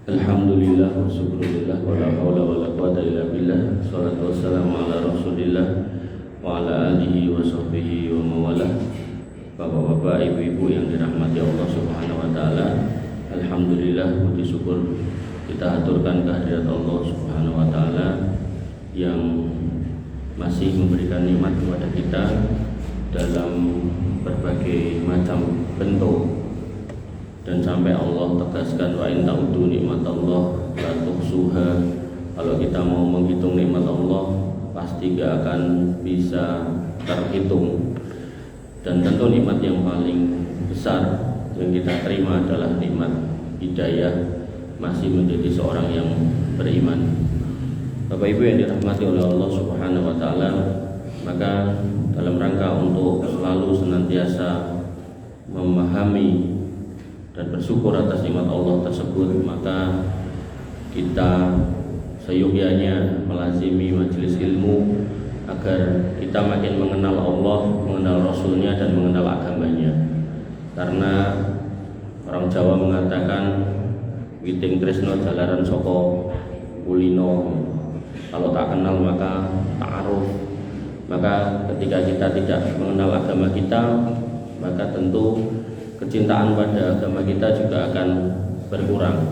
Alhamdulillah wa syukurillah wa la hawla wa la quwwata illa billah. Salatu wassalamu ala Rasulillah wa ala alihi wa sahbihi wa mawalah. Bapak-bapak, ibu-ibu yang dirahmati Allah Subhanahu wa taala, alhamdulillah, puji syukur kita aturkan kehadirat Allah Subhanahu wa taala yang masih memberikan nikmat kepada kita dalam berbagai macam bentuk. Dan sampai Allah tegaskan wa in ta'uddu nikmatallah la tuhsuha. Kalau kita mau menghitung nikmat Allah pasti gak akan bisa terhitung. Dan tentu nikmat yang paling besar yang kita terima adalah nikmat hidayah, masih menjadi seorang yang beriman. Bapak Ibu yang dirahmati oleh Allah Subhanahu wa taala, maka dalam rangka untuk selalu senantiasa memahami dan bersyukur atas nikmat Allah tersebut, maka kita seyogyanya melazimi majelis ilmu agar kita makin mengenal Allah, mengenal Rasulnya, dan mengenal agamanya. Karena orang Jawa mengatakan witing tresno jalaran soko kulino, kalau tak kenal maka ta'aruf. Maka ketika kita tidak mengenal agama kita, maka tentu kecintaan pada agama kita juga akan berkurang.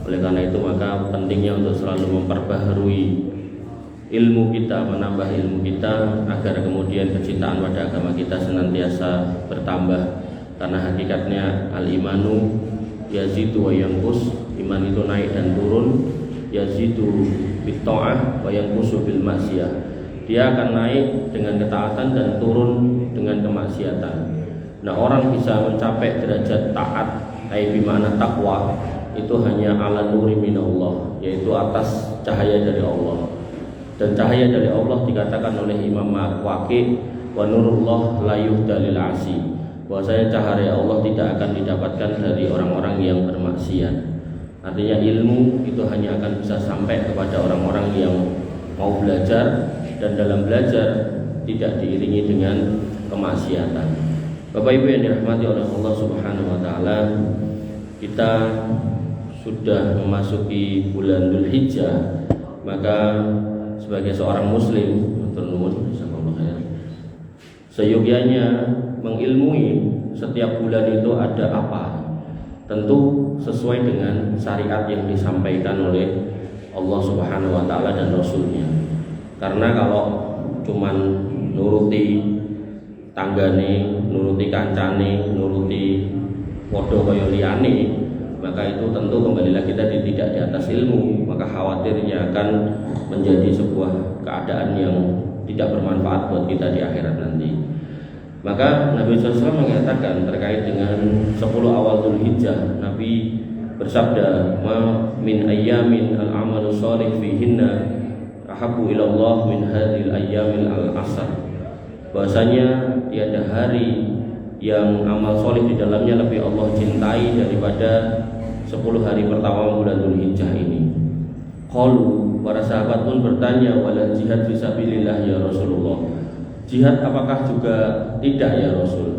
Oleh karena itu maka pentingnya untuk selalu memperbaharui ilmu kita, menambah ilmu kita agar kemudian kecintaan pada agama kita senantiasa bertambah. Karena hakikatnya al-imanu yazidu wa yanqus, iman itu naik dan turun, yazidu bit ta'ah wa yanqusu bil maksiyah. Dia akan naik dengan ketaatan dan turun dengan kemaksiatan. Nah, orang bisa mencapai derajat taat, bimana takwa, itu hanya ala nuri minallah, yaitu atas cahaya dari Allah. Dan cahaya dari Allah dikatakan oleh Imam Waqi, wa nurullah la yuhdalil asi, bahwasanya cahaya Allah tidak akan didapatkan dari orang-orang yang bermaksiat. Artinya ilmu itu hanya akan bisa sampai kepada orang-orang yang mau belajar, dan dalam belajar tidak diiringi dengan kemaksiatan. Bapak Ibu yang dirahmati oleh Allah Subhanahu wa taala, kita sudah memasuki bulan Dzulhijjah. Maka sebagai seorang muslim, seyogyanya mengilmui setiap bulan itu ada apa. Tentu sesuai dengan syariat yang disampaikan oleh Allah Subhanahu wa taala dan Rasulnya. Karena kalau cuman nuruti tanggane, nuruti kancane, nuruti podo kaya liyane, maka itu tentu kembali lagi tadi tidak di atas ilmu, maka khawatirnya akan menjadi sebuah keadaan yang tidak bermanfaat buat kita di akhirat nanti. Maka Nabi SAW mengatakan terkait dengan 10 awal Dzulhijjah, Nabi bersabda, "Ma min ayyamin al-amalu shalih fihinna ahabbu ila Allah min hadhil ayyamil al-asr." Bahwasanya tiada hari yang amal soleh di dalamnya lebih Allah cintai daripada 10 hari pertama bulan Dzulhijjah ini. Qalu, para sahabat pun bertanya, wala jihad fisabilillah ya Rasulullah, jihad apakah juga tidak ya Rasul?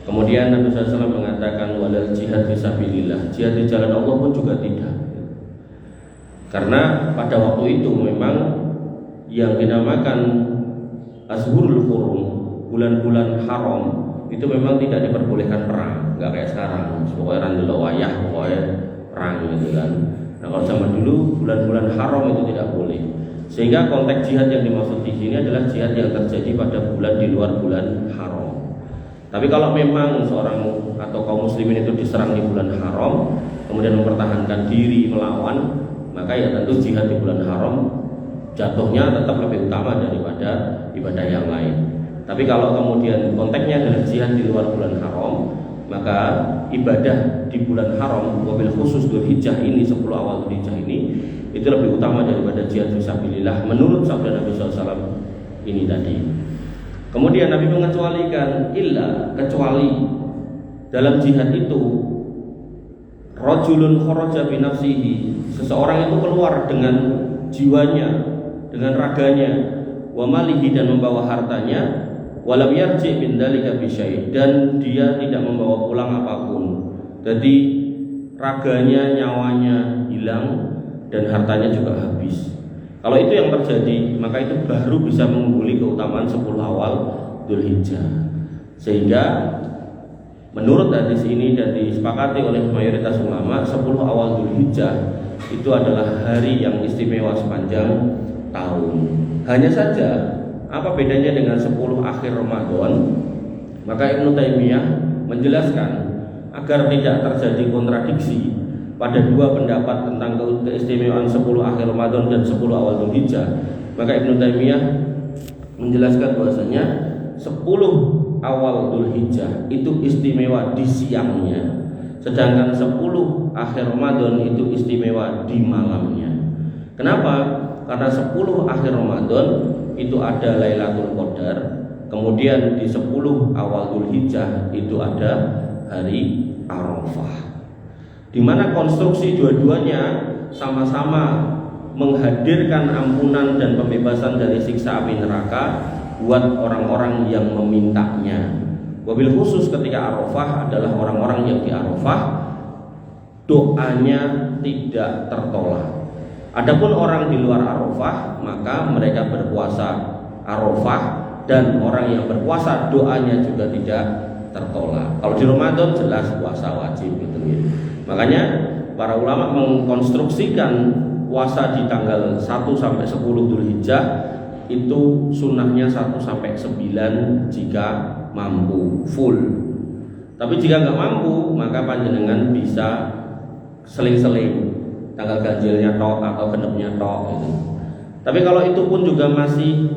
Kemudian Nabi SAW mengatakan wala jihad fisabilillah, jihad di jalan Allah pun juga tidak. Karena pada waktu itu memang yang dinamakan Ashurul Hurum, bulan-bulan haram, itu memang tidak diperbolehkan perang, nggak kayak sekarang. Pokoknya randelok wayah, pokoknya perang gitu kan. Nah, kalau zaman dulu bulan-bulan haram itu tidak boleh. Sehingga konteks jihad yang dimaksud di sini adalah jihad yang terjadi pada bulan di luar bulan haram. Tapi kalau memang seorang atau kaum muslimin itu diserang di bulan haram, kemudian mempertahankan diri melawan, maka ya tentu jihad di bulan haram jatuhnya tetap lebih utama daripada ibadah yang lain. Tapi kalau kemudian konteksnya adalah jihad di luar bulan haram, maka ibadah di bulan haram, wabil khusus Dzulhijjah ini, 10 awal Dzulhijjah ini, itu lebih utama daripada jihad fisabilillah menurut sabda Nabi SAW ini tadi. Kemudian Nabi mengecualikan, kecuali dalam jihad itu rajulun kharaja bi nafsihi, seseorang itu keluar dengan jiwanya, dengan raganya, wa malihi, dan membawa hartanya, walam yarji min dzalika bi syai', dan dia tidak membawa pulang apapun. Jadi raganya, nyawanya hilang dan hartanya juga habis. Kalau itu yang terjadi, maka itu baru bisa mengungguli keutamaan 10 awal Dzulhijjah. Sehingga menurut hadis ini dan disepakati oleh mayoritas ulama, 10 awal Dzulhijjah itu adalah hari yang istimewa sepanjang tahun. Hanya saja, apa bedanya dengan 10 akhir Ramadan? Maka Ibnu Taimiyah menjelaskan agar tidak terjadi kontradiksi pada dua pendapat tentang keistimewaan 10 akhir Ramadan dan 10 awal Dzulhijjah. Maka Ibnu Taimiyah menjelaskan bahwasanya 10 awal Dzulhijjah itu istimewa di siangnya, sedangkan 10 akhir Ramadan itu istimewa di malamnya. Kenapa? Karena 10 akhir Ramadan itu ada Lailatul Qadar, kemudian di 10 awal Dzulhijjah itu ada hari Arafah, di mana konstruksi dua-duanya sama-sama menghadirkan ampunan dan pembebasan dari siksa api neraka buat orang-orang yang memintanya. Wabil khusus ketika Arafah adalah orang-orang yang di Arafah doanya tidak tertolak. Adapun orang di luar Arafah, maka mereka berpuasa Arafah, dan orang yang berpuasa doanya juga tidak tertolak. Kalau di Ramadan jelas puasa wajib gitu ya. Makanya para ulama mengkonstruksikan puasa di tanggal 1 sampai 10 Dzulhijjah itu sunnahnya 1 sampai 9 jika mampu full. Tapi jika nggak mampu, maka panjenengan bisa seling-seling tanggal ganjilnya tok atau genepnya tok gitu. Tapi kalau itu pun juga masih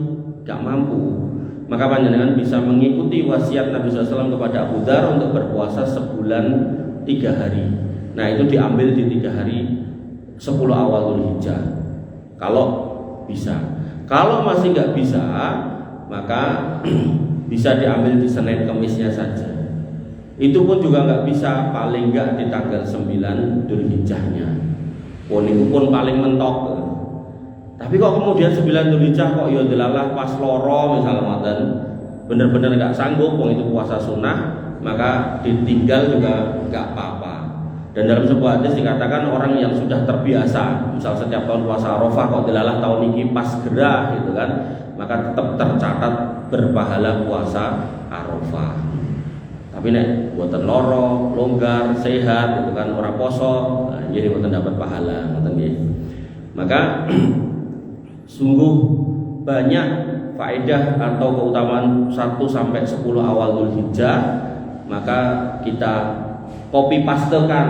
nggak mampu, maka panjenengan bisa mengikuti wasiat Nabi SAW kepada Abu Dzar untuk berpuasa sebulan 3 hari. Nah itu diambil di 3 hari 10 awal Dzulhijjah kalau bisa. Kalau masih nggak bisa, maka bisa diambil di Senin Kemisnya saja. Itu pun juga nggak bisa, paling nggak di tanggal 9 Dzulhijjahnya. Itu pun paling mentok. Tapi kok kemudian 9 Dzulhijjah kok ya delalah pas loro misalnya, bener-bener nggak sanggup, itu puasa sunnah, maka ditinggal juga nggak apa-apa. Dan dalam sebuah hadis dikatakan orang yang sudah terbiasa, misal setiap tahun puasa Arafah kok delalah tahun ini pas gerah gitu kan, maka tetap tercatat berpahala puasa Arafah. Tapi nek buatan loro, longgar, sehat gitu kan, ora poso, nah, jadi buatan dapat pahala, ngoten nggih. Maka sungguh banyak faedah atau keutamaan 1 sampai 10 awal Dzulhijjah, maka kita copy pastekan,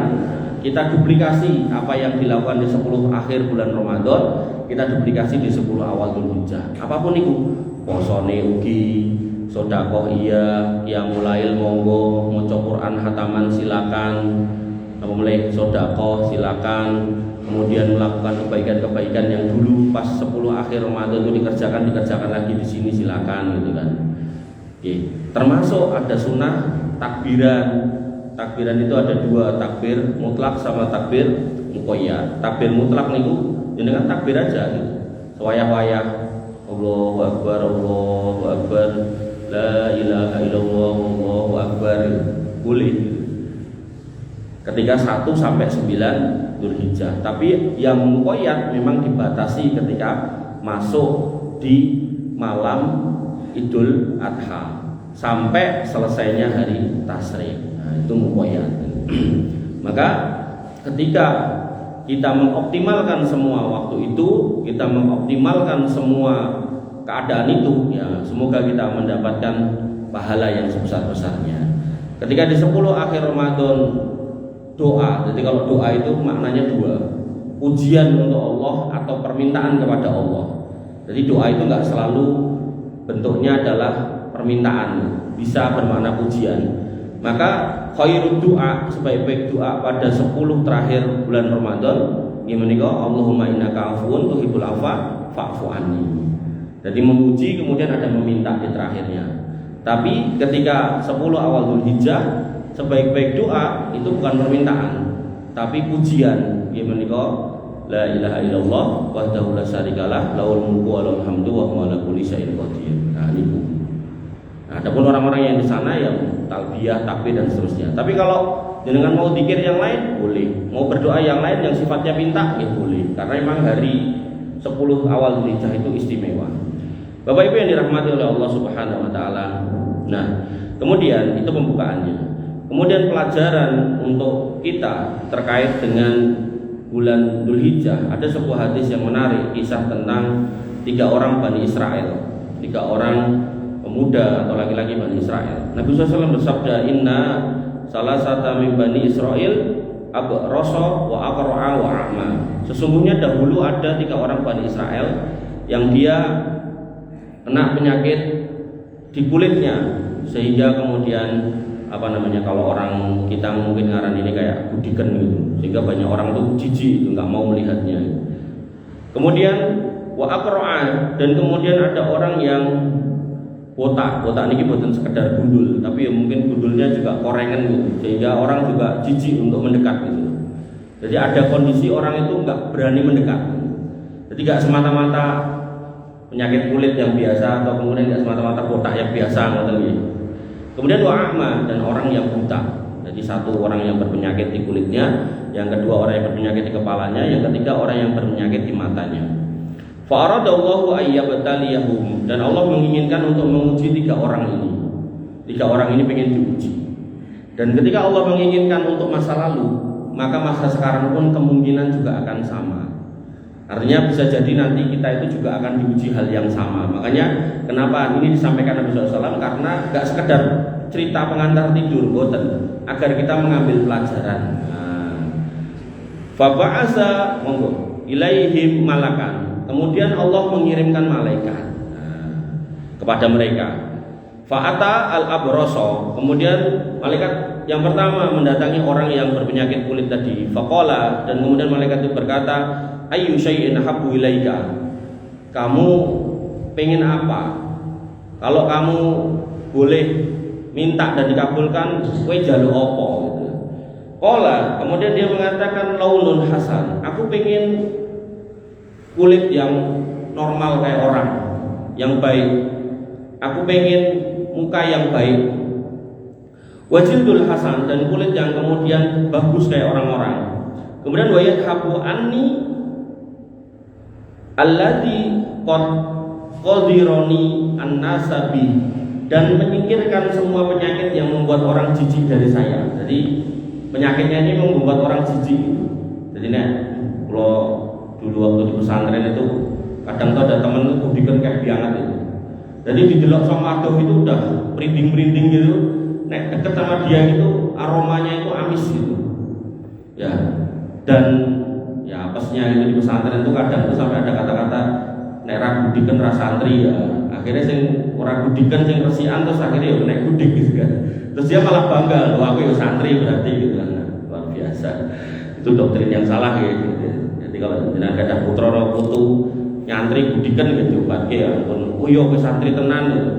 kita duplikasi apa yang dilakukan di 10 akhir bulan Ramadan, kita duplikasi di 10 awal Dzulhijjah. Apapun itu, posone ugi, sedekah iya, qiyamul monggo, maca Quran hataman silakan, apa mulai sedekah silakan, kemudian melakukan kebaikan-kebaikan yang dulu pas 10 akhir Ramadan itu dikerjakan lagi di sini silakan gitu kan. Oke, termasuk ada sunnah takbiran. Takbiran itu ada 2, takbir mutlak sama takbir muqayyad. Takbir mutlak niku jenengan takbir aja gitu. Sewayah-wayah Allahu Akbar, Allahu Akbar, la ilaha illallah, Allahu Akbar, boleh ketika 1 sampai 9 Dzulhijjah. Tapi yang muqayyad memang dibatasi ketika masuk di malam Idul Adha sampai selesainya hari Tasyrik. Nah, itu muqayyad. Maka ketika kita mengoptimalkan semua waktu itu, kita mengoptimalkan semua keadaan itu, ya semoga kita mendapatkan pahala yang sebesar-besarnya. Ketika di 10 akhir Ramadan doa, jadi kalau doa itu maknanya 2, pujian untuk Allah atau permintaan kepada Allah. Jadi doa itu nggak selalu bentuknya adalah permintaan, bisa bermakna pujian. Maka khairud doa, sebaik-baik doa pada 10 terakhir bulan Ramadan gimana kok, Allahumma innaka afuwun tuhibbul afwa fa'fu anni. Jadi memuji kemudian ada meminta di terakhirnya. Tapi ketika 10 awal Dzulhijjah, sebaik-baik doa itu bukan permintaan, tapi pujian. Gimana kok, la ilaha illallah wahdahu la syarikalah lahul mulku wa lahul hamdu wa huwa ala kulli syai'in qadir. Nah niku. Nah, adapun orang-orang yang di sana yang talbiyah, takbir dan seterusnya. Tapi kalau Jenengan mau zikir yang lain boleh, mau berdoa yang lain yang sifatnya minta ya boleh. Karena memang hari 10 awal Dzulhijjah itu istimewa. Bapak Ibu yang dirahmati oleh Allah Subhanahu wa taala. Nah, kemudian itu pembukaannya. Kemudian pelajaran untuk kita terkait dengan bulan Dzulhijjah, ada sebuah hadis yang menarik, kisah tentang 3 orang Bani Israel, 3 orang pemuda atau laki-laki Bani Israel. Nabi SAW bersabda, "Inna salasata min Bani Israel abrasa wa aqra'a wa a'ma." Sesungguhnya dahulu ada 3 orang Bani Israel yang dia kena penyakit di kulitnya, sehingga kemudian kalau orang kita mungkin ngaran ini kayak gudikan gitu, sehingga banyak orang tuh jijik itu nggak mau melihatnya. Kemudian wa aqra'a, dan kemudian ada orang yang botak ini bukan sekedar gundul, tapi ya mungkin gundulnya juga korengan gitu, sehingga orang juga jijik untuk mendekat gitu. Jadi ada kondisi orang itu nggak berani mendekat. Jadi nggak semata-mata penyakit kulit yang biasa, atau kemudian nggak semata-mata botak yang biasa gitu. Kemudian wa'ama, dan orang yang buta. Jadi satu orang yang berpenyakit di kulitnya, yang kedua orang yang berpenyakit di kepalanya, yang ketiga orang yang berpenyakit di matanya. Fa'aradallahu ayyabtaliyahum, dan Allah menginginkan untuk menguji 3 orang ini. 3 orang ini pengen diuji. Dan ketika Allah menginginkan untuk masa lalu, maka masa sekarang pun kemungkinan juga akan sama. Artinya bisa jadi nanti kita itu juga akan diuji hal yang sama. Makanya kenapa ini disampaikan Nabi SAW, karena gak sekedar cerita pengantar tidur, boten, agar kita mengambil pelajaran. Faba'asa ilaihim malakan, kemudian Allah mengirimkan malaikat kepada mereka. Fa'ata al-abroso, kemudian malaikat yang pertama mendatangi orang yang berpenyakit kulit tadi. Faqala, dan kemudian malaikat itu berkata, ayyu syai'in habbu ilaika, kamu pengen apa? Kalau kamu boleh minta dan dikabulkan, kowe njaluk apa gitu. Qala, kemudian dia mengatakan launun hasan, aku pengen kulit yang normal kayak orang, yang baik. Aku pengen muka yang baik. Wajildul hasan, dan kulit yang kemudian bagus kayak orang-orang. Kemudian wayat habu anni alladzi qadironi an-nasabi, dan menyingkirkan semua penyakit yang membuat orang jijik dari saya. Jadi penyakitnya ini membuat orang jijik. Jadi kalau dulu waktu di pesantren itu kadang tuh ada temen itu bikin kayak biangat itu. Jadi didelok sama adoh itu udah merinding-merinding gitu. Nek deket sama dia itu aromanya itu amis gitu. Ya. Dan ya apesnya itu di pesantren itu kadang tuh sampai ada kata-kata nek ra gudiken ra santri ya. Akhirnya sing ora gudiken sing resikan terus akhirnya ya nek gudik gitu kan. Terus dia malah bangga, "Loh aku ya santri berarti" gitu kan. Luar biasa. Itu doktrin yang salah ya gitu. Jadi kalau jenengan ada putra atau putu nyantri gudiken gitu obatke ya ampun. Oh yo ke santri tenan gitu.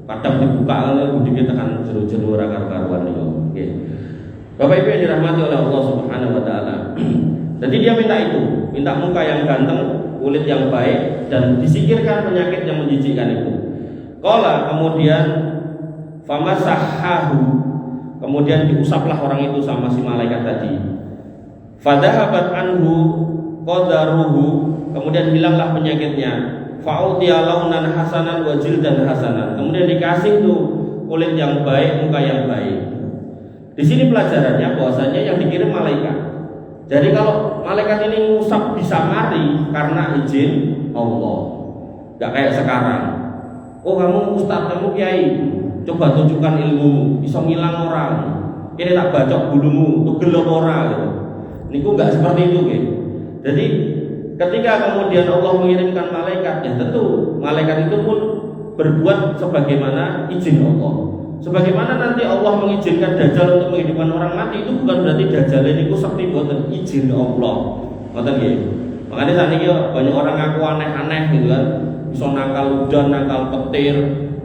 Kadang dibuka gudike tekan jero-jero ora karo-karuan yo. Nggih. Bapak Ibu yang dirahmati oleh Allah Subhanahu wa taala. Jadi dia minta itu, minta muka yang ganteng, kulit yang baik, dan disingkirkan penyakit yang menjijikkan itu. Qala, kemudian famasahahu, kemudian diusaplah orang itu sama si malaikat tadi. Fadhahabat anhu qadaruhu, kemudian hilanglah penyakitnya. Fa'utiya launan hasanan wa jildan hasanan, kemudian dikasih tuh kulit yang baik, muka yang baik. Di sini pelajarannya bahwasanya yang dikirim malaikat. Jadi kalau malaikat ini ngusap bisa mari karena izin Allah. Gak kayak sekarang. Oh kamu ustaz, kamu kiai, coba tunjukkan ilmu, bisa ngilang orang. Ini tak bacok bulumu, tugel ora gitu. Niku gak seperti itu gitu. Jadi ketika kemudian Allah mengirimkan malaikat, ya tentu malaikat itu pun berbuat sebagaimana izin Allah. Sebagaimana nanti Allah mengizinkan Dajjal untuk menghidupkan orang mati, itu bukan berarti Dajjal ini ku sakti boten izin Allah. Ngoten nggih. Makanya saat ini banyak orang ngaku aneh-aneh gitu kan. Bisa nakal udan, nakal petir,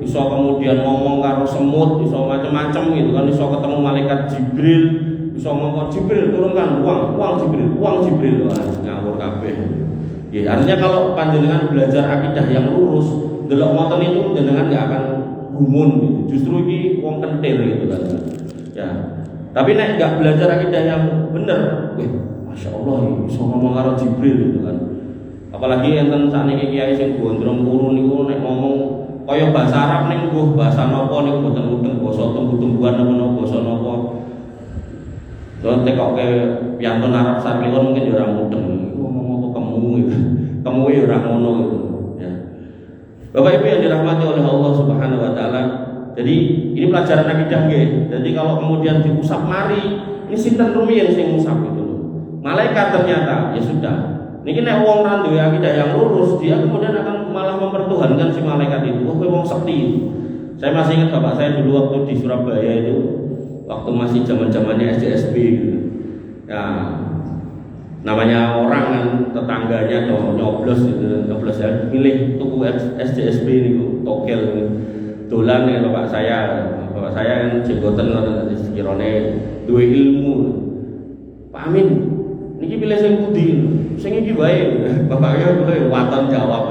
bisa kemudian ngomong karo semut, bisa macam-macam gitu kan, bisa ketemu malaikat Jibril, bisa ngomong Jibril turunkan uang Jibril, wah ngawur kabeh. Ya, artinya kalau panjenengan belajar akidah yang lurus, delok ngoten itu panjenengan enggak akan gumun gitu. Justru ini wong kentir gitu kan. Ya. Tapi nek nggak belajar akidah yang bener, masya Allah, bisa ngomong karo Jibril gitu kan. Apalagi enten sakniki kiai sing gondrong turu niku nek ngomong kaya bahasa Arab ning mbuh bahasa napa niku boten mudeng basa tumbuh-tumbuhan napa basa napa. Terus tekoke piantun Arab sarkliwon mungkin ya ora mudeng. Iku ngomong apa kemu gitu. Kemu ya ora ngono gitu ya. Bapak Ibu yang dirahmati oleh Allah Subhanahu wa taala. Jadi ini pelajaran akidah nggih. Jadi kalau kemudian diusap mari, ini sinten rumiyin sing ngusap gitu loh. Malaikat ternyata ya sudah. Niki nek wong ra duwe akidah yang lurus, dia kemudian akan malah mempertuhankan si malaikat itu. Kowe wong sekti. Saya masih ingat bapak saya dulu waktu di Surabaya itu, waktu masih zaman-zamannya SDSB gitu. Ya, namanya orang kan tetangganya atau nyoblos gitu, nyoblos ya pilih tuku SDSB niku togel dolan ya bapak saya kan jenggoten ngoten sekirane duwe ilmu. Pak Amin, niki pilih sing pundi? Sing iki wae. Bapaknya waton jawab.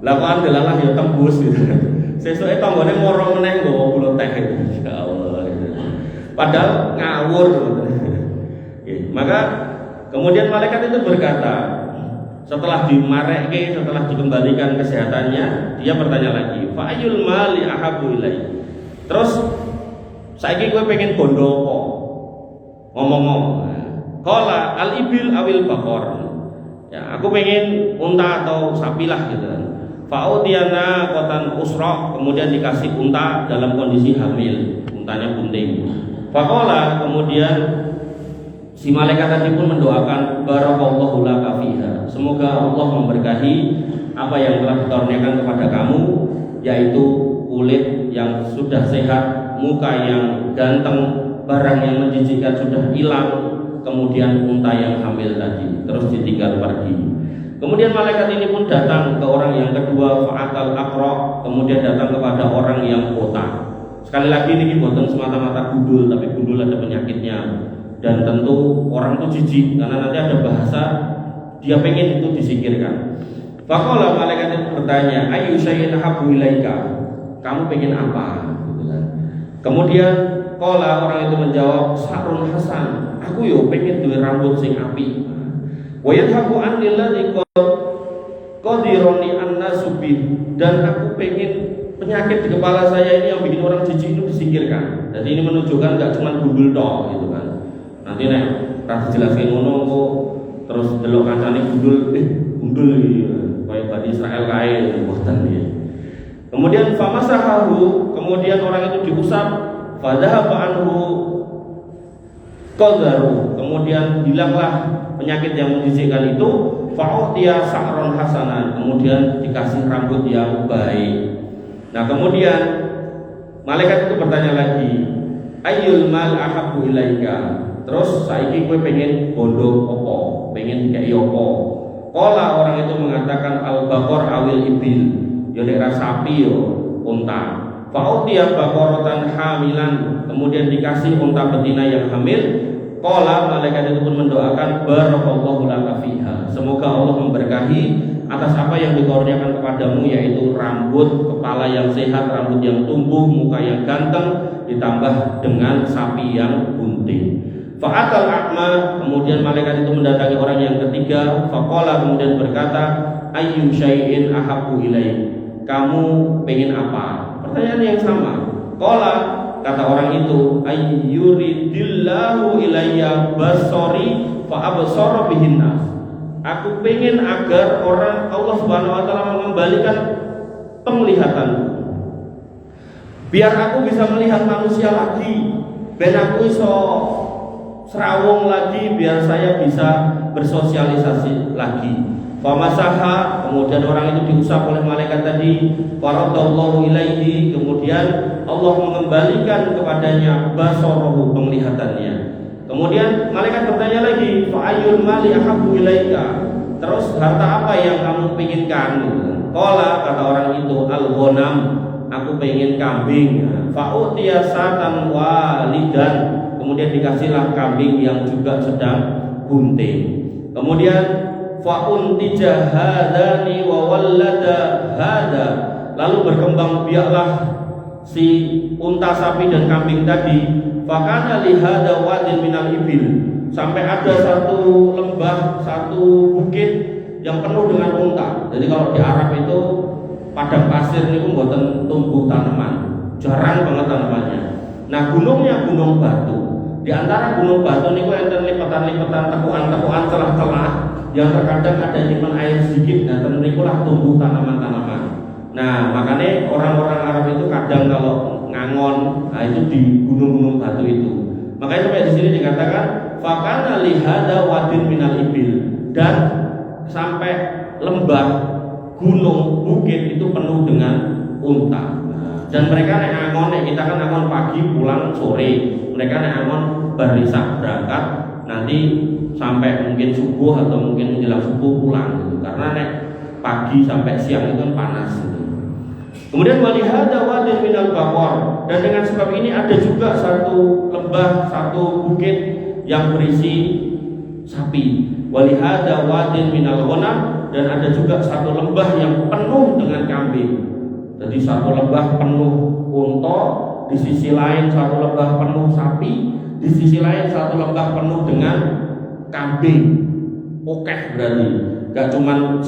Lah kok andelalah ya tembus gitu. Sesuke tanggane moro meneh nggawa kula teh. Ya Allah. Padahal ngawur. Maka kemudian malaikat itu berkata, setelah dimarekke, setelah dikembalikan kesehatannya, dia bertanya lagi, fa ayyul mali ahabbu ilai. Terus saiki kowe pengen bondo apa? Ngomong-ngomong. Qala al-ibil awil baqar. Ya, aku pengen unta atau sapi lah gitu kan. Fa'udiyana qatan usra, kemudian dikasih unta dalam kondisi hamil, untanya bunting. Faqala, kemudian si malaikat tadi pun mendoakan barakallahu laka fiha. Semoga Allah memberkahi apa yang telah dikaruniakan kepada kamu, yaitu kulit yang sudah sehat, muka yang ganteng, barang yang menjijikkan sudah hilang, kemudian unta yang hamil tadi terus ditinggal pergi. Kemudian malaikat ini pun datang ke orang yang kedua, fa'atal aqra, kemudian datang kepada orang yang kota. Sekali lagi ini bukan semata-mata gundul, tapi gundul ada penyakitnya. Dan tentu orang itu jijik karena nanti ada bahasa dia pengen itu disingkirkan. Faqala, malaikat itu bertanya, ayu syai'in habbu ilaika, kamu pengen apa? Gitu kan. Kemudian qala, orang itu menjawab, sa'run hasan, aku yo pengen duwe rambut sing apik. Wa yadhabu anil ladzi qadironi annasu bih, dan aku pengen penyakit di kepala saya ini yang bikin orang jijik itu disingkirkan. Jadi ini menunjukkan gak cuma gundul tok gitu kan. Nanti nek ra dijelaske ngono kok terus delok kancane gundul kaya Bani Israel kae mboten ya. Kemudian famasahahu, kemudian orang itu diusap, fadhaba anhu qadaru, kemudian hilanglah penyakit yang menjijikkan itu, fa'utiya sa'ron hasanan, kemudian dikasih rambut yang baik. Nah, kemudian malaikat itu bertanya lagi, ayyul mal ahabbu ilaika, terus saiki kowe pengen bondo apa, pengen dikei apa? Qala, orang itu mengatakan al-baqar awil ibil, ya nek sapi yo unta. Fa'utiya baqaratan hamilan, kemudian dikasih unta betina yang hamil. Qala, malaikat itu pun mendoakan barakallahu laka fiha, semoga Allah memberkahi atas apa yang dikaruniakan kepadamu, yaitu rambut kepala yang sehat, rambut yang tumbuh, muka yang ganteng, ditambah dengan sapi yang bunting. Fa'atal a'ma, kemudian malaikat itu mendatangi orang yang ketiga. Faqala, kemudian berkata, ayyu syai'in ahabbu ilaik, kamu pengen apa? Pertanyaan yang sama. Qala, kata orang itu, ayyuridillahu ilayya basori fa absara bihin nas, aku pengen agar orang Allah Subhanahu wa taala mengembalikan penglihatanku, biar aku bisa melihat manusia lagi, ben aku iso serawung lagi, biar saya bisa bersosialisasi lagi. Famasaha, kemudian orang itu diusap oleh malaikat tadi. Faradallahu ilaihi, kemudian Allah mengembalikan kepadanya basarahu, penglihatannya. Kemudian malaikat bertanya lagi, fa ayyul mali ahabbu ilaika, terus harta apa yang kamu inginkan? Qala, kata orang itu, al-ghanam, aku pengen kambing. Fa utiya satan walidan, kemudian dikasihlah kambing yang juga sedang bunting. Kemudian fa'untija hadani wa wallada hada, lalu berkembang biaklah si unta, sapi dan kambing tadi. fakana lihada wadin minal ibil, sampai ada satu lembah, satu bukit yang penuh dengan unta. Jadi kalau di Arab itu padang pasir itu mboten tumbuh tanaman, jarang banget tanamannya. Nah gunungnya gunung batu. Di antara gunung batu niku enten lipatan-lipatan, tekuan-tekuan, celah-celah yang terkadang ada nyimpen air sedikit. Nah niku lah tumbuh tanaman-tanaman. Nah makanya orang-orang Arab itu kadang kalau ngangon, nah itu di gunung-gunung batu itu. Makanya sampai di sini dikatakan fakana lihada wadin minal ibil, dan sampai lembah, gunung, bukit itu penuh dengan unta. Dan mereka nek angon, nek kita kan angon pagi pulang sore, mereka nek angon barisak berangkat nanti sampai mungkin subuh atau mungkin menjelang subuh pulang gitu. Karena nek pagi sampai siang itu kan panas gitu. Kemudian walihada wadin minal baqar, dan dengan sebab ini ada juga satu lembah, satu bukit yang berisi sapi. Walihada wadin minal ghanam, dan ada juga satu lembah yang penuh dengan kambing. Jadi satu lembah penuh unta, di sisi lain satu lembah penuh sapi, di sisi lain satu lembah penuh dengan kambing. Oke, berarti gak cuma 10,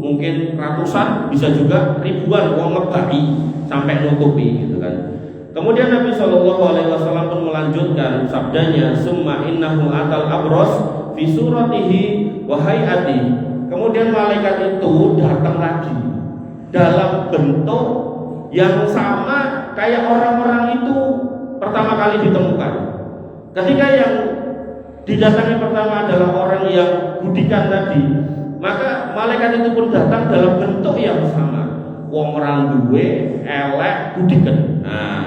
mungkin ratusan, bisa juga ribuan wong ngebaki sampai nutupi gitu kan. Kemudian Nabi SAW pun melanjutkan sabdanya, summa innahu atal abros fi suratihi wa hayati. Kemudian malaikat itu datang lagi dalam bentuk yang sama kayak orang-orang itu pertama kali ditemukan. Ketika yang didatangi pertama adalah orang yang budikan tadi, maka malaikat itu pun datang dalam bentuk yang sama. Wong orang duwe elek budikan. Nah,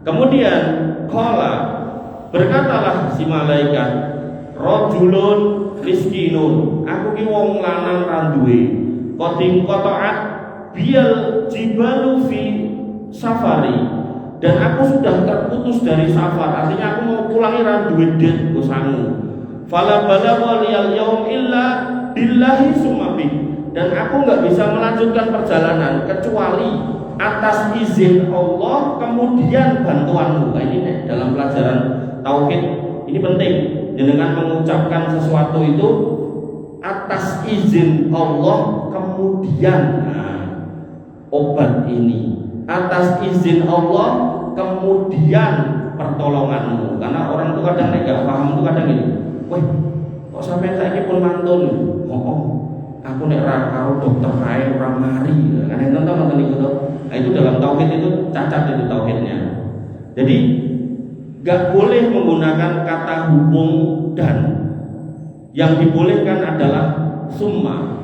kemudian qala, berkatalah si malaikat, rajulun miskinun, aku ki wong lanang ra duwe, qadim qata'at bial jibalu fi safari, dan aku sudah terputus dari safar, artinya aku mau pulang ra duwe det go sangu. Fala balagha liyal yaum illa billahi summa bik, dan aku nggak bisa melanjutkan perjalanan kecuali atas izin Allah kemudian bantuanmu. Nah, ini dalam pelajaran tauhid ini penting, dengan mengucapkan sesuatu itu atas izin Allah kemudian obat ini, atas izin Allah kemudian pertolonganmu. Karena orang itu kadang nggak paham itu kadang ini, wah kok sampai saya pun mantun, aku nek ra karo dokter ae ora mari. Kan enten to ngoten niku to. Nah itu dalam tauhid itu cacat itu tauhidnya. Jadi nggak boleh menggunakan kata hubung dan, yang dibolehkan adalah summa.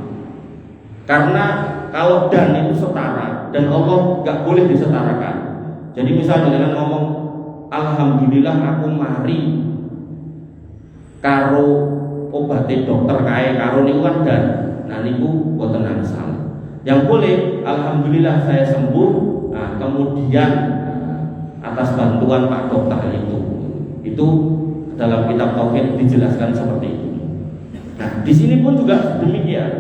Karena kalau dan itu setara, dan Allah nggak boleh disetarakan. Jadi misalnya dengan ngomong alhamdulillah aku mari karo obatin dokter kae karo niku kan dan, nah niku boten angsal. Yang boleh alhamdulillah saya sembuh, nah kemudian atas bantuan Pak dokter itu dalam kitab tauhid dijelaskan seperti itu. Nah di sini pun juga demikian.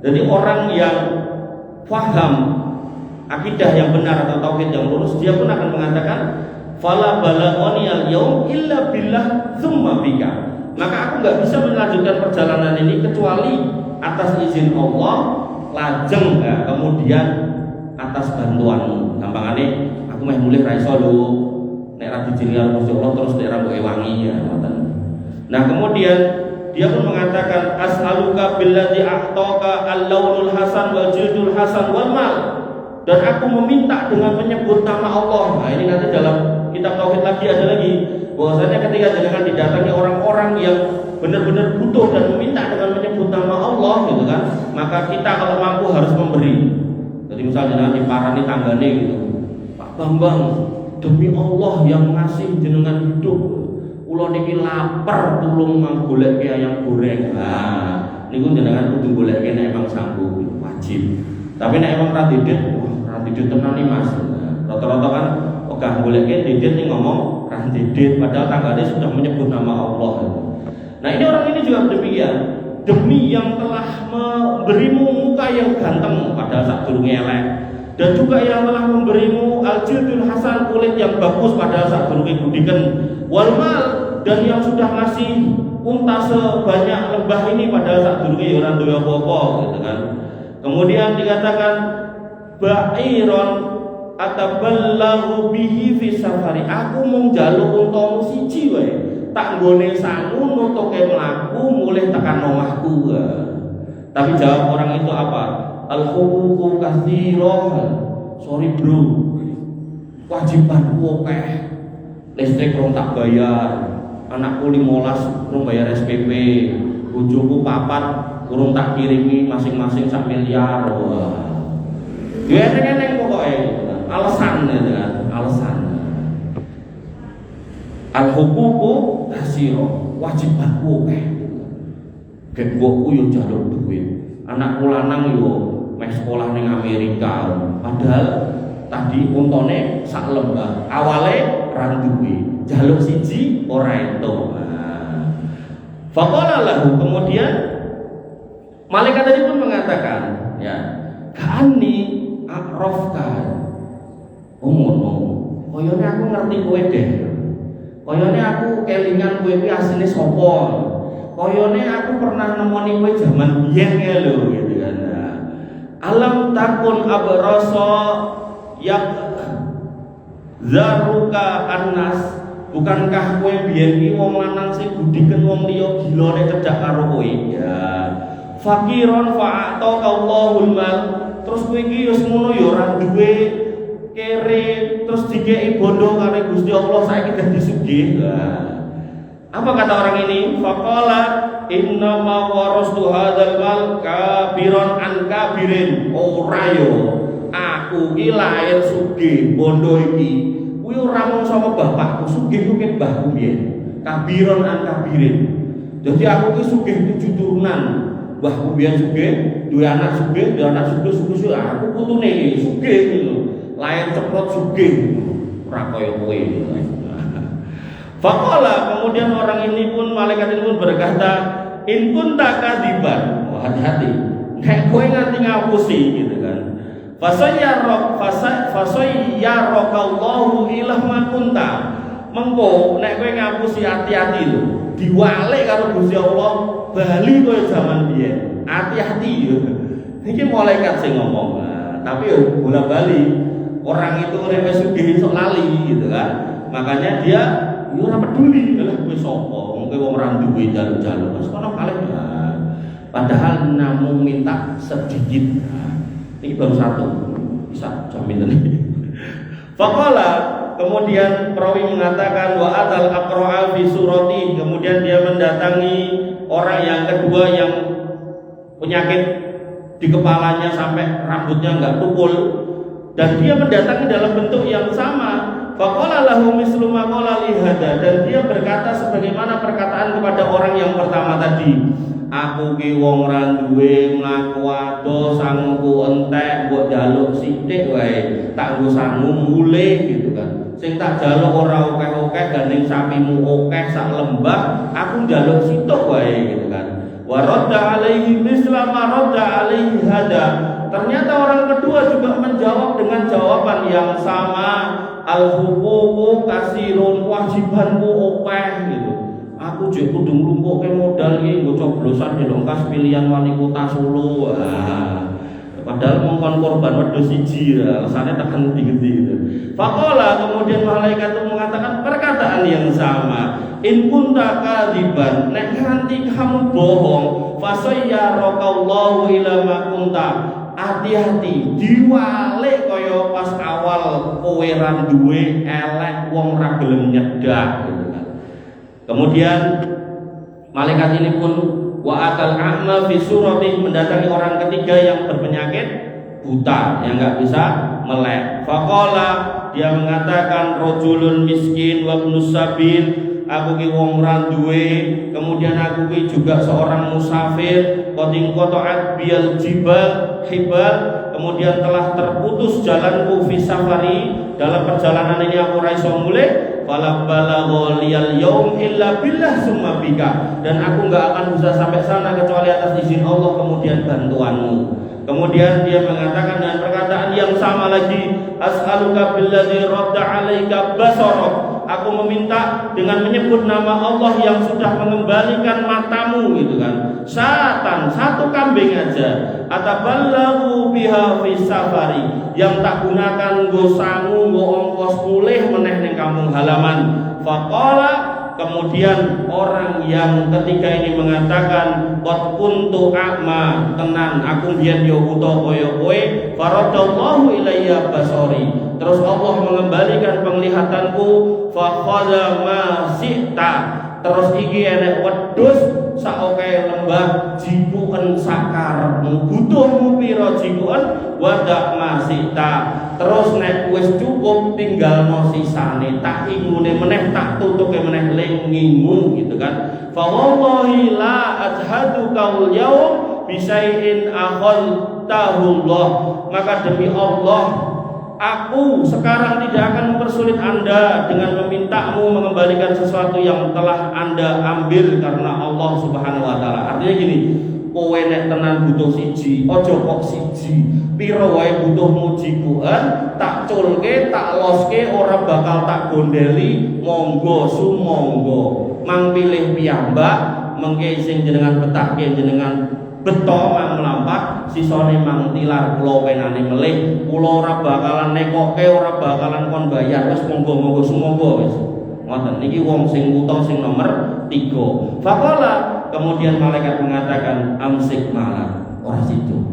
Jadi orang yang paham akidah yang benar atau tauhid yang lurus, dia pun akan mengatakan fala balaghani al-yaum illa billah tsumma bika. Maka aku nggak bisa melanjutkan perjalanan ini kecuali atas izin Allah, lajeng ya, kemudian atas bantuanmu. Gampangane aku meh mulih ra iso lho, nek ra dijili karo Gusti Allah terus nek ra mbok ewangi ya ngoten. Nah, kemudian dia pun mengatakan as'aluka billadzi a'taka al-launul hasan wal jildul hasan wal mal, dan aku meminta dengan menyebut nama Allah. Nah, ini nanti dalam kitab tauhid lagi ada lagi bahwasanya ketika jangan didatangi orang-orang yang benar-benar butuh dan meminta dengan menyebut nama Allah gitu kan, maka kita kalau mampu harus memberi. Jadi misalnya nanti parani tanggane gitu, Pak Bambang, demi Allah yang ngasih jenengan hidup, kula niki lapar tulung mang goleke ayam goreng. Nah, niku jenengan kudu goleke nek emang sanggup, wajib. Tapi nek emang ra didet, ra didet tenan iki Mas. Rata-rata kan ogah goleke didet ning ngomong ra didet padahal tanggane sudah menyebut nama Allah. Nah, ini orang ini juga demikian. Demi yang telah memberimu muka yang ganteng padahal sak durunge elek, dan juga yang telah memberimu al-jildul hasan, kulit yang bagus pada saat durunge gudiken, wal mal, dan yang sudah ngasih unta sebanyak lembah ini pada saat durunge ora duwe apa-apa gitu kan. Kemudian dikatakan ba'iron ataballahu bihi fi safari, aku mau njaluk untamu siji wae tak nggone sangu nutuke mlaku mulih tekan omahku. Tapi jawab orang itu apa? Al-huququ katsirah. Sorry bro, wajibanku akeh. Listrik rong tak bayar, anakku 15 rong bayar SPP, bojoku 4 urung tak kirimi masing-masing sak miliar. Wah. Ya eneng-eneng pokoke. Alasan ya kan, alasan. Al-huququ katsirah, wajibanku akeh. Gek mbokku yo njaluk duit, anakku lanang yo meh sekolah ning Amerika, padahal tadi untone sak lembah, awale ra duwe, njaluk siji ora entuk. Faqala lahu, kemudian malaikat tadi pun mengatakan, ya, kani akrofka, ngono, koyone aku ngerti kowe deh, koyone aku kelingan kowe iki asline sapa. Koyone aku pernah nemoni kowe jaman biyen ya lho gitu kan. Alam takun abrasa yak zaruka annas, bukankah kowe biyen iki wong lanang sing gudiken wong liya gilane cedhak karo kowe? Ya. Fakiron fa'ata Allahul mal, terus kowe iki wis ngono ya ora duwe kere, terus dikeki bondo karo Gusti Allah saiki dadi sugih. Apa kata orang ini? Faqala inna ma warastu hadzal mal kabiron an kabirin. Ora yo, aku iki lahir sugih, bondo iki kuwi ora mung sama bapakku, sugih kuwi mbahku piye. Kabiron an kabirin. Jadi aku iki sugih 7 turunan. Mbahku piye sugih, duwe anak sugih, sugih aku putune iki sugih lho. Lahir ceprot sugih. Ora kaya kowe. Faqala, kemudian orang ini pun, malaikat ini pun berkata, in kunta kadziban. Oh, hati-hati, nek kowe nganti ngapusi gitu kan. Fasayyarakallahu ila ma kunta. Mengko nek kowe ngapusi hati-hati lho. Diwalik karo Gusti Allah, bali koyo zaman biyen. Hati-hati yo. Iki malaikat sing ngomong. Tapi yo bola-bali orang itu nek wis sugih sok lali gitu kan. Makanya dia yo ora peduli lah kowe sapa, wong kowe wong ora duwe jaluk-jaluk. Wis kono kalih. Padahal namung minta sedikit. Ini baru satu. Bisa jamin ini. Faqala, kemudian perawi mengatakan wa atal aqra'a fi surati, kemudian dia mendatangi orang yang kedua yang penyakit di kepalanya sampai rambutnya enggak tukul, dan dia mendatangi dalam bentuk yang sama. Faqala lahu mislu ma qala li hada, dan dia berkata sebagaimana perkataan kepada orang yang pertama tadi. Aku ki wong ra duwe mlaku ado, sanguku entek, mbok njaluk sithik wae, tak nggo sangu mulih gitu kan. Sing tak jaluk ora akeh-akeh, gandeng sapimu akeh sak lembah, aku njaluk sitok wae gitu kan. Wa radda alaihi misla ma radda alaihi hada. Ternyata orang kedua juga menjawab dengan jawaban yang sama. Al-huququ kasirun, wajibanku akeh gitu. Aku jek kudu nglumpuhke modal iki nggo coblosan delok kas pilihan wali kota Solo. Padahal mongkon korban wedhus siji, alasane tekan ngendi-ngendi gitu. Faqala, kemudian malaikat itu mengatakan perkataan yang sama. In kunta kadziban, nek nganti kamu bohong, fasayyarakallahu ila ma kunta. Hati-hati, diwalik kaya pas awal kowe ra duwe, elek wong ra gelem nyedak gitu kan. Kemudian malaikat ini pun wa atal a'ma fi surati, mendatangi orang ketiga yang berpenyakit buta, yang enggak bisa melek. Faqala, dia mengatakan rajulun miskin wa ibnus sabil, aku ki wong ra duwe, kemudian aku ki juga seorang musafir, qadin qata'at bil jibal hibal, kemudian telah terputus jalanku fi safari, dalam perjalanan ini aku ra iso mulih. Fala balagha liyal yaum illa billah summa bika, dan aku enggak akan bisa sampai sana kecuali atas izin Allah kemudian bantuanmu. Kemudian dia mengatakan dengan perkataan yang sama lagi, as'aluka billadzi radda 'alaika basarok. Aku meminta dengan menyebut nama Allah yang sudah mengembalikan matamu gitu kan. Satan, satu kambing aja. Ataballahu biha fi safari, yang tak gunakan nggo sangu nggo ongkos mulih meneh ning kampung halaman. Faqala, kemudian orang yang ketiga ini mengatakan, qad kuntu a'ma, tenan aku biyen yo buta kaya kowe, faradallahu ilayya basari, terus Allah mengembalikan penglihatanku, fa khadha ma syi'ta, terus iki enek wedhus saoke lembah jikuken sakarepmu, butuhmu pira jikuken, wadak ma syi'ta, terus nek wis cukup tinggalno sisane, tak ingune meneh, tak tutuke meneh lenginmu gitu kan. Fa wallahi la ajhaduka al-yaum bi syai'in akhadtahu Allah, maka demi Allah aku sekarang tidak akan mempersulit Anda dengan memintamu mengembalikan sesuatu yang telah Anda ambil karena Allah Subhanahu wa taala. Artinya gini, kowe nek tenan butuh siji, aja kok siji. Pira wae butuhmu jikuan, tak culke, tak loske, ora bakal tak gondeli, monggo sumangga. Mang pilih piyambak, mengke sing jenengan betahke jenengan beto mang mlampah, sisane mang tilar kula penane melih, kula ora bakalan nekoke, ora bakalan kon bayar, wis monggo-monggo sumangga wis. Ngoten niki wong sing wuta sing nomor 3. Faqala, kemudian malaikat mengatakan, amsik malak, ora situ.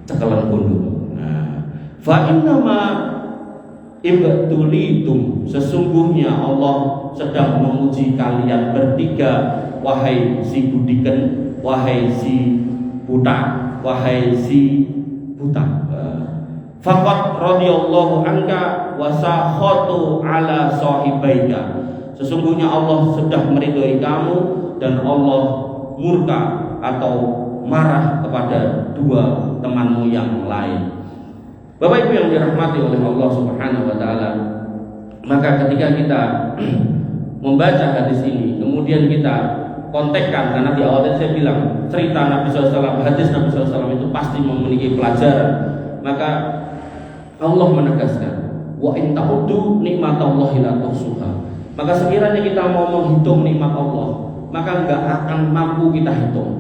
Cekelen kondo. Nah, fa innama ibtulitum, sesungguhnya Allah sedang menguji kalian bertiga, wahai si budiken, wahai si buta, wahai si buta. Faqat radhiyallahu anka wa sakhatu ala sahibaika, sesungguhnya Allah sudah meridhoi kamu dan Allah murka atau marah kepada dua temanmu yang lain. Bapak Ibu yang dirahmati oleh Allah Subhanahu wa taala, maka ketika kita membaca hadis ini, kemudian kita kontekkan, karena di awal tadi saya bilang cerita Nabi SAW, hadis Nabi SAW itu pasti memiliki pelajaran, maka Allah menegaskan, wa in ta'uddu nikmatallahi la tuhsuha, maka sekiranya kita mau menghitung nikmat Allah, maka enggak akan mampu kita hitung.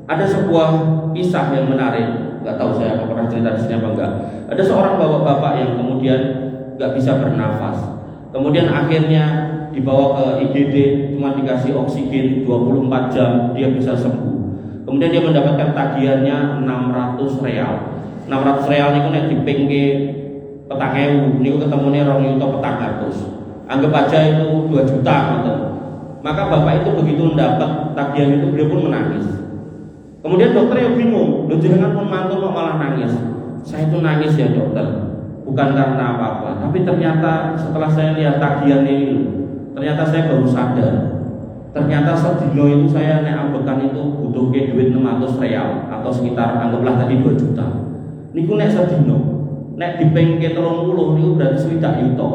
Ada sebuah kisah yang menarik, enggak tahu saya pernah cerita di sini apa enggak. Ada seorang bapak-bapak yang kemudian enggak bisa bernafas, kemudian akhirnya dibawa ke IGD, cuma dikasih oksigen 24 jam dia bisa sembuh. Kemudian dia mendapatkan tagihannya 600 real. 600 real niku nek dipengke 4.000 niku ketemune 2.400. Anggap aja itu 2 juta gitu. Maka bapak itu begitu mendapat tagihan itu beliau pun menangis. Kemudian dokternya bingung, "Lho jenengan pun mantul kok malah nangis?" "Saya itu nangis ya dokter, bukan karena apa-apa, tapi ternyata setelah saya lihat tagihan ini, ternyata saya baru sadar. Ternyata sedino itu saya nek ambekan itu butuh ke duit 600 real atau sekitar anggaplah tadi 2 juta. Niku nek sedino, nek dipengke 30 niku berarti 1 juta.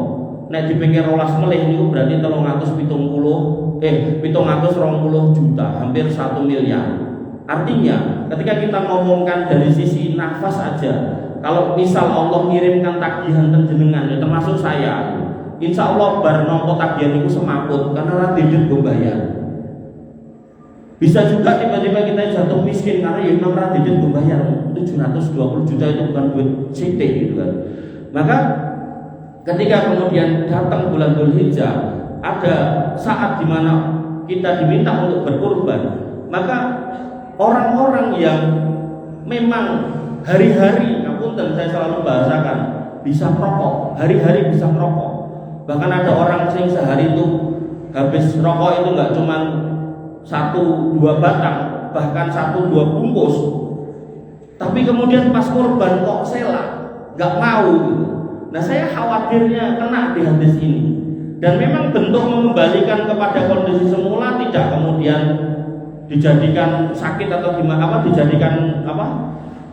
Nek dipengke 12 melih niku berarti 720 juta, hampir 1 miliar. Artinya, ketika kita ngomongkan dari sisi nafas aja, kalau misal Allah ngirimkan tagihan jenengan, ya termasuk saya, insya Allah bar nompo tagihan itu semakut karena radidit gue bayar. Bisa juga tiba-tiba kita jatuh miskin karena ya memang radidit gue bayar 720 juta itu bukan duit sithik gitu kan. Maka ketika kemudian datang bulan Dzulhijjah, ada saat dimana kita diminta untuk berkurban, maka orang-orang yang memang hari-hari, dan saya selalu bahasakan, bisa merokok, hari-hari bisa merokok. Bahkan ada orang yang sehari itu habis rokok itu nggak cuma 1-2 batang, bahkan 1-2 bungkus. Tapi kemudian pas kurban kok sela, nggak mau gitu. Nah saya khawatirnya kena di hadis ini. Dan memang bentuk mengembalikan kepada kondisi semula, tidak kemudian dijadikan sakit atau gimana, dijadikan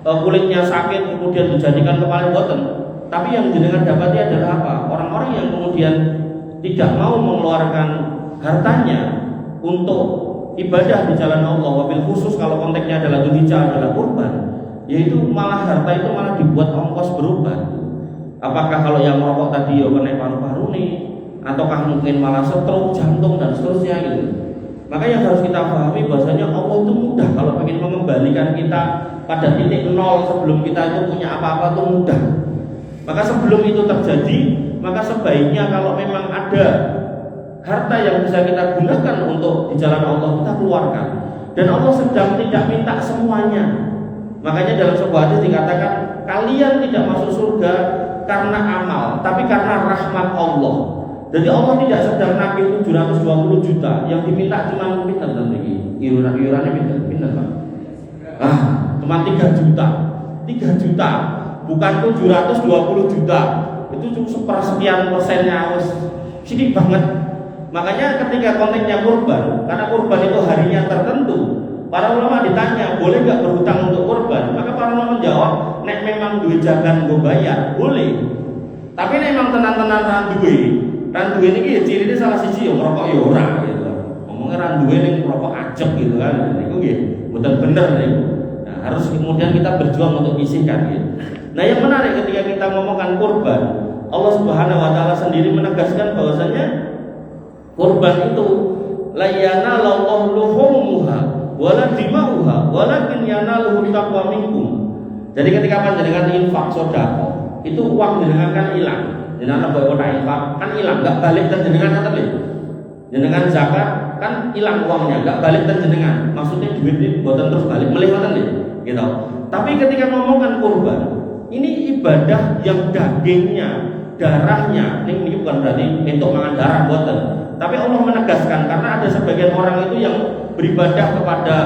kulitnya sakit kemudian dijadikan kepala boten. Tapi yang jenengan dapati adalah apa? Orang-orang yang kemudian tidak mau mengeluarkan hartanya untuk ibadah di jalan Allah, wabil khusus kalau konteksnya adalah Dzulhijjah adalah kurban. yaitu malah harta itu malah dibuat ongkos berobat. Apakah kalau yang merokok tadi ya kena paru-paru nih, ataukah mungkin malah stroke, jantung dan seterusnya gitu. Maka yang harus kita pahami bahwasanya Allah itu mudah kalau ingin mengembalikan kita pada titik nol sebelum kita itu punya apa-apa itu mudah. Maka sebelum itu terjadi, maka sebaiknya kalau memang ada harta yang bisa kita gunakan untuk di jalan Allah, kita keluarkan. Dan Allah sedang tidak minta semuanya. Makanya dalam sebuah hadis dikatakan, kalian tidak masuk surga karena amal, tapi karena rahmat Allah. Jadi Allah tidak sedang nagih 720 juta, yang diminta cuma pinter nanti iuran-iurannya pinter Pak. Cuma 3 juta. 3 juta, bukan 720 juta. Itu cuma sepersekian persennya, sedikit banget. Makanya ketika konteksnya kurban, karena kurban itu harinya tertentu, para ulama ditanya, boleh nggak berhutang untuk kurban? Maka para ulama menjawab, nek memang duit jagan gue bayar, boleh. Tapi nek memang tenan-tenan randuwe ini cirinya salah siji, merokok ya ora gitu. Ngomongnya randuwe ini merokok ajek gitu kan, itu gitu, bener-bener nih. Nah, harus kemudian kita berjuang untuk isihkan gitu. Nah yang menarik ketika kita ngomongkan kurban, Allah Subhanahu Wa Taala sendiri menegaskan bahwasanya kurban itu la yanalallahu luhumuha wala dimauha walakin yanaluhu taqwa minkum. Jadi ketika panjenengan infak sedekah, itu uang jenengan kan hilang. Jenengan bawa kota infak kan hilang, enggak balik dan jenengan kan tadi. Jenengan zakat kan hilang uangnya, enggak balik dan jenengan. Maksudnya duit ini boten terus balik melih ngoten nggih. Gitu. Tapi ketika ngomongkan kurban, ini ibadah yang dagingnya, darahnya, ini bukan berarti untuk mangan darah boten. Tapi Allah menegaskan karena ada sebagian orang itu yang beribadah kepada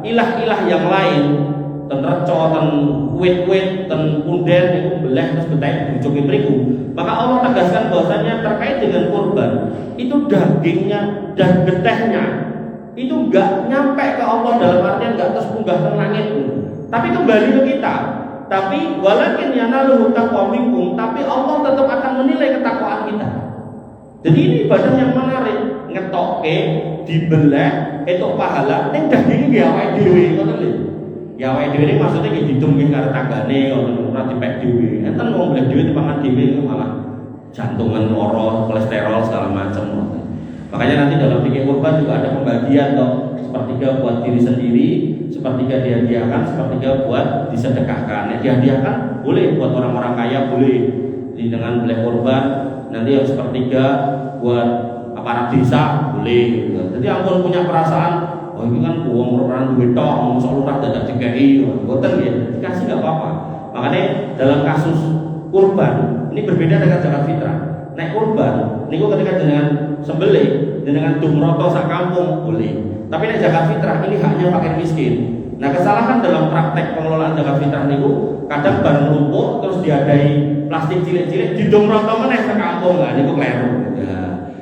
ilah-ilah yang lain, ten reco, ten wit-wit, ten punden, itu beleh terus betek bujuke mriku. Maka Allah tegaskan bahwasanya terkait dengan kurban, itu dagingnya dan getehnya itu enggak nyampe ke Allah, dalam artian enggak terus munggah ke langit, tapi kembali ke kita. Tapi walakin yanaluhu taqwa minkum, tapi Allah tetap akan menilai ketakwaan kita. Jadi ini ibadah yang menarik, ngetokke, dibelah, itu pahala, ning dagingnya nggih awake dhewe ngoten lho. Ya awake dhewe ini maksudnya nggih didum nggih karo tanggane ngoten ora dipek dhewe. Enten wong belah dhewe dipangan dhewe malah jantungan loro, kolesterol segala macam. Makanya nanti dalam fikih kurban juga ada pembagian toh, sepertiga buat diri sendiri, sepertiga dihadiahkan, sepertiga buat disedekahkan. Dihadiahkan boleh buat orang-orang kaya, boleh dengan belah kurban. Nanti yang sepertiga buat aparat desa boleh. Jadi ampun punya perasaan, oh ini kan uang orang duit tok, mosok lurah dadak DKI, boten ya, dikasih enggak apa-apa. Makanya dalam kasus kurban ini berbeda dengan zakat fitrah. Nek kurban niku ketika dengan sembelih dengan dumroto sak kampung boleh. Tapi nek zakat fitrah ini haknya fakir miskin. Nah, kesalahan dalam praktek pengelolaan zakat fitrah niku kadang bareng lumpuh terus diadai plastik cilik-cilik didumroto meneh sak kampung. Lah niku kleru. Ya,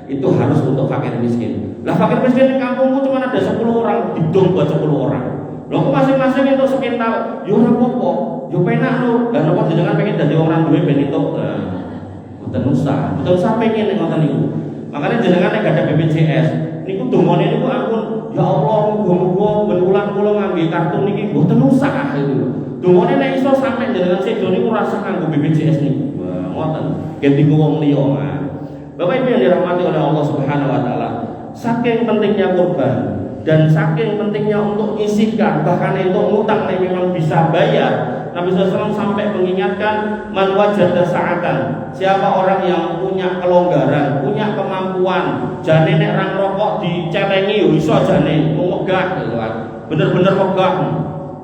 itu harus untuk fakir miskin. Lah fakir miskin di kampungku cuma ada 10 orang, didum buat 10 orang. Lho kok masing-masing itu sekintal, yo ora apa-apa, yo penak lho. Lah napa jenengan pengen dadi orang duwe ben itu mboten usah pengen nek ngoten niku. Makanya jenengan nek ada BPJS, niku dongane niku ampun, ya Allah muga-muga ben ulang kula ngambil kartu niki mboten usah gitu. Dongane nek iso sampe jenengan sedo niku rasa kanggo BPJS niku. Wah, ngoten. Ganti wong liya. Bapak Ibu yang dirahmati oleh Allah Subhanahu wa taala, saking pentingnya kurban dan saking pentingnya untuk isihkan, bahkan itu ngutang yang memang bisa bayar. Nabi SAW sampai mengingatkan, man wajada sa'atan, siapa orang yang punya kelonggaran, punya kemampuan, jane nek rang rokok dicelengi yo iso jane megah gitu kan. Bener-bener megah.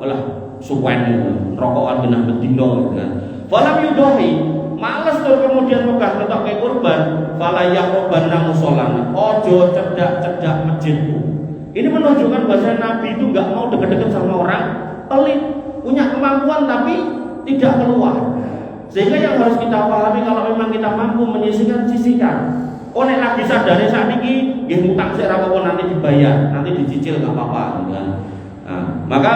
Alah suwen rokokan genah bedino gitu kan. Falam yudohi, males terus kemudian megah ketok ke kurban, fala yaqban nang musolana. Ojo cedak-cedak masjidku. Ini menunjukkan bahwa Nabi itu enggak mau dekat-dekat sama orang pelit, punya kemampuan tapi tidak keluar. Sehingga yang harus kita pahami, kalau memang kita mampu menyisihkan, sisihkan. Oh nek lagi sadare saat ini nggih ngutang sik ra apa-apa, nanti dibayar, nanti dicicil enggak apa-apa kan. Nah, maka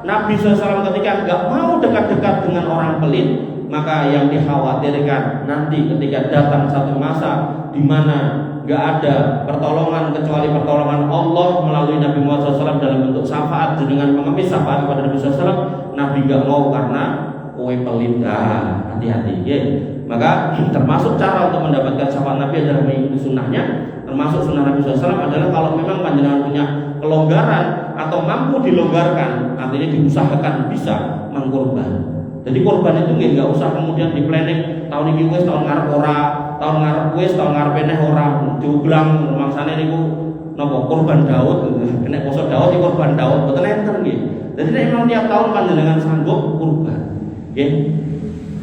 Nabi SAW ketika enggak mau dekat-dekat dengan orang pelit, maka yang dikhawatirkan nanti ketika datang satu masa di mana enggak ada pertolongan kecuali pertolongan Allah melalui Nabi Muhammad SAW dalam bentuk syafaat panjenengan mengemis syafaat kepada Nabi SAW, Nabi gak mau karena kowe pelit. Hati-hati ya. Maka termasuk cara untuk mendapatkan syafaat Nabi adalah mengikuti sunnahnya. Termasuk sunnah Nabi SAW adalah kalau memang panjenengan punya kelonggaran atau mampu dilonggarkan, artinya diusahakan bisa mengkorban. Jadi korban itu nggak usah kemudian di planning tahun ini wis tahun ngarep ora, tahun ngarep wis tahun ngarep eneh ora, diulang mangsane niku napa korban Daud, kena poso Daud di korban Daud, boten enten nggih. Jadi nek memang tiap tahun panjenengan sanggup kurban. Nggih.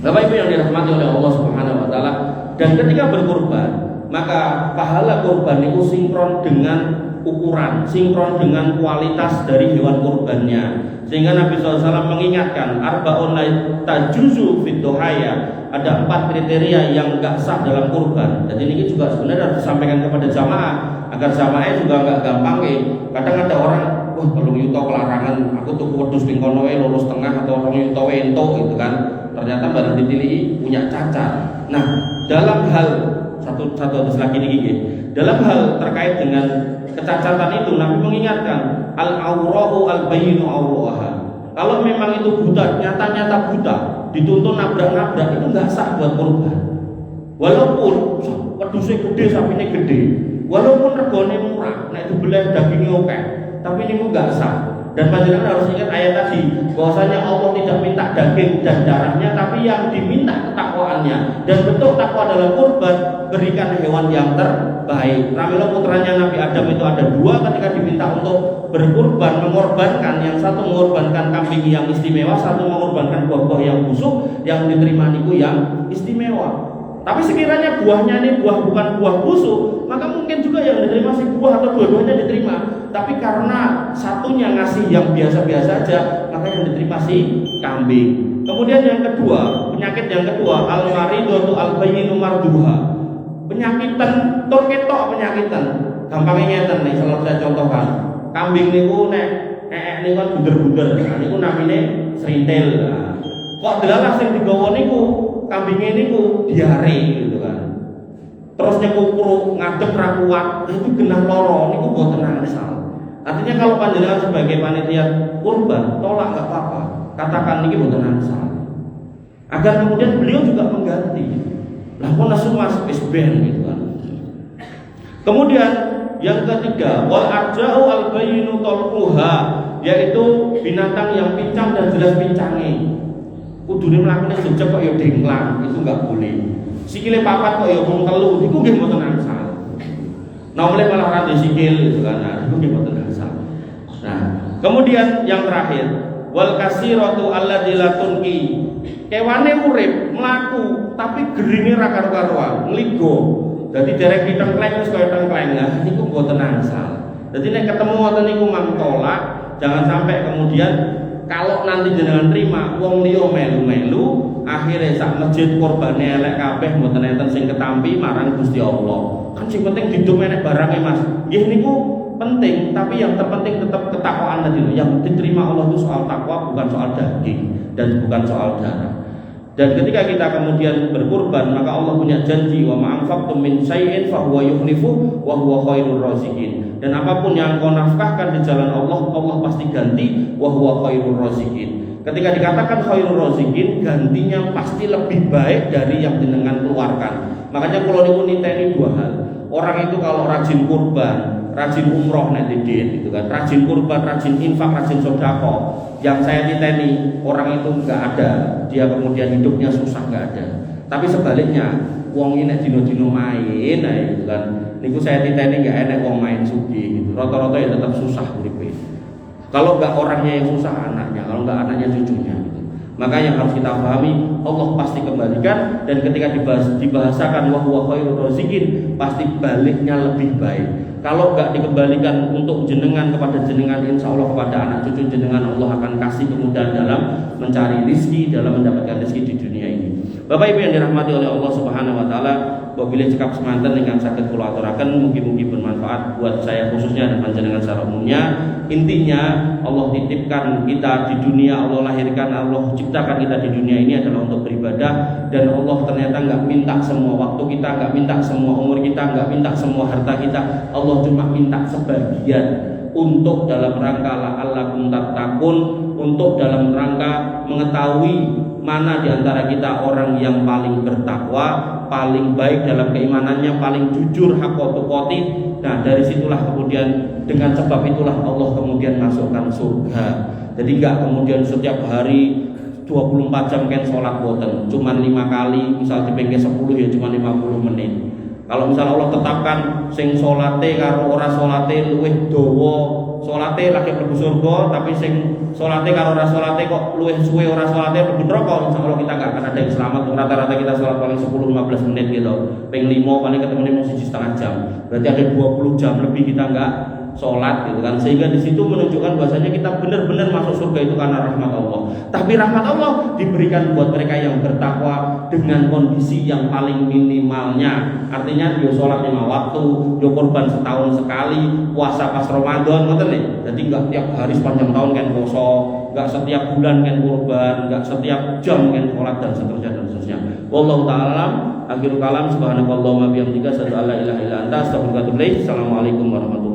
Bapak Ibu yang dirahmati oleh Allah Subhanahu wa taala, dan ketika berkorban, maka pahala korban itu sinkron dengan ukuran, sinkron dengan kualitas dari hewan kurbannya. Sehingga Nabi SAW mengingatkan arba'un la tajuzu fid dohaya, ada 4 kriteria yang enggak sah dalam kurban. Dan ini juga sebenarnya harus disampaikan kepada jamaah agar jamaah juga enggak gampang. Kadang ada orang, wah kalau yuto kelarangan, aku tuh wedhus ping kono lurus tengah atau orang yuto entuk gitu kan. Ternyata barang ditilihi punya cacat. Nah, dalam hal satu lagi nih, dalam hal terkait dengan kecacatan itu Nabi mengingatkan al-aurahu al-bayyinu auraha. Kalau memang itu buta, nyata-nyata buta, dituntun nabrak-nabrak, itu enggak sah buat korban. Walaupun wedhusnya gede, sapinya gede, walaupun regane murah, nek dibelah dagingnya oke, tapi ini enggak sah. Dan panjenengan harus ingat ayat tadi, bahwasanya Allah tidak minta daging dan darahnya, tapi yang diminta ketakwaannya. Dan bentuk takwa adalah kurban, berikan hewan yang terbaik. Pramila putranya Nabi Adam itu ada 2 ketika diminta untuk berkurban, mengorbankan. Yang satu mengorbankan kambing yang istimewa, satu mengorbankan buah-buah yang busuk, yang diterima niku yang istimewa. Tapi sekiranya buahnya ini bukan buah busuk, maka mungkin juga yang diterima si buah atau dua-duanya diterima. Tapi karena satunya ngasih yang biasa-biasa aja, maka yang diterima si kambing. Kemudian yang kedua, penyakit yang kedua, al-maridatu al-bayyinu marduha. Penyakitan, tur ketok penyakitan. Gampangnya ngeten nih, selalu saya contohkan. Kambing niku nek niku kan bunder-bunder. Niku namine serintil. Kok delalah sing digawa niku kambingnya niku diare gitu kan. Terus nyekukru ngadeg ra kuat, itu genah loro niku mboten asal. Artinya kalau panjenengan sebagai panitia kurban tolak enggak apa-apa. Katakan niki mboten asal. Agar kemudian beliau juga mengganti. Lah kok nasu Mas wis ben gitu kan. Kemudian yang ketiga, wal arja'u al-bayyinu talquha, yaitu binatang yang pincang dan jelas pincangnya. Kudune mlakune jejeg kok ya dengklang, itu enggak boleh. Sikile papat kok ya mung telu, iku nggih mboten asal. Nomle malah ra sikil gitu kan. Nah, iku nggih mboten asal. Nah, kemudian yang terakhir, wal kasiratu allati la tunqi. Kewane urip, mlaku, tapi geringe ra karo-karuan, ngligo. Dadi derek ditengkleng wis kaya tengkleng. Nah, niku mboten asal. Dadi nek ketemu ngoten niku mangtolak, jangan sampai kemudian kalau nanti jenengan terima wong liya melu-melu akhirnya sak masjid korbane elek kabeh mboten enten sing ketampi marang Gusti Allah. Kan sing penting hidup enek barangnya Mas. Nggih niku penting, tapi yang terpenting tetap ketakwaan tadi. Yang diterima Allah itu soal takwa, bukan soal daging dan bukan soal darah. Dan ketika kita kemudian berkurban, maka Allah punya janji, wa ma'anfaqtum min syai'in fa huwa yukhlifu wa huwa khairur raziqin. Dan apapun yang kau nafkahkan di jalan Allah, Allah pasti ganti, wa huwa khairur raziqin. Ketika dikatakan khairur raziqin, gantinya pasti lebih baik dari yang jenengan keluarkan. Makanya kalau niku niteni 2 hal. Orang itu kalau rajin kurban, rajin umroh nanti gitu kan, rajin kurban, rajin infak, rajin sedekah. Yang saya titeni orang itu enggak ada, dia kemudian hidupnya susah, enggak ada. Tapi sebaliknya, wong ini dino-dino main, nah gitu kan. Niku saya titeni enggak enak wong main sugih gitu. Rata-rata ya tetap susah uripe. Kalau enggak orangnya yang susah anaknya, kalau enggak anaknya cucunya gitu. Maka yang harus kita pahami, Allah pasti kembalikan, dan ketika dibahasakan wa huwa khairur raziqin, pasti baliknya lebih baik. Kalau enggak dikembalikan untuk jenengan kepada jenengan, insya Allah kepada anak cucu jenengan Allah akan kasih kemudahan dalam mencari rezeki, dalam mendapatkan rezeki di dunia ini. Bapak Ibu yang dirahmati oleh Allah Subhanahu wa taala, wabillahi cekap semanten ingkang saged kula aturaken, mugi-mugi bermanfaat buat saya khususnya dan panjenengan secara umumnya. Intinya Allah titipkan kita di dunia, Allah lahirkan, Allah ciptakan kita di dunia ini adalah untuk beribadah, dan Allah ternyata enggak minta semua waktu kita, enggak minta semua umur kita, enggak minta semua harta kita. Allah cuma minta sebagian. untuk dalam rangka la'allakum tattaqun, untuk dalam rangka mengetahui mana di antara kita orang yang paling bertakwa, paling baik dalam keimanannya, paling jujur haqqatuqati. Nah, dari situlah kemudian dengan sebab itulah Allah kemudian masukkan surga. Jadi enggak kemudian setiap hari 24 jam kan sholat boten, cuman 5 kali, misal dipengke 10 ya cuma 50 menit. Kalau misalnya Allah tetapkan sing sholate karo ora sholate luwih dawa, sholate lagi mlebu surga, tapi sing sholate karo ora sholate kok luwih suwe ora sholate mlebu neraka, insyaallah kita enggak akan ada yang selamat. Rata-rata kita sholat paling 10-15 menit gitu. Ping 5 paling ketemu 1,5 jam. Berarti ada 20 jam lebih kita enggak sholat gitu kan, sehingga di situ menunjukkan bahwasanya kita benar-benar masuk surga itu karena rahmat Allah. Tapi rahmat Allah diberikan buat mereka yang bertakwa dengan kondisi yang paling minimalnya. Artinya dia sholat 5 waktu, dia korban setahun sekali, puasa pas Ramadan, ngoten nih. Jadi enggak tiap hari sepanjang tahun kan puasa, enggak setiap bulan kan korban, enggak setiap jam kan sholat dan seterusnya. Wallahu ta'ala akhirul kalam, subhanakallahumma bihamdika asyhadu an la ilaha illa anta astaghfiruka wa atubu ilaik. Assalamualaikum warahmatullahi wabarakatuh.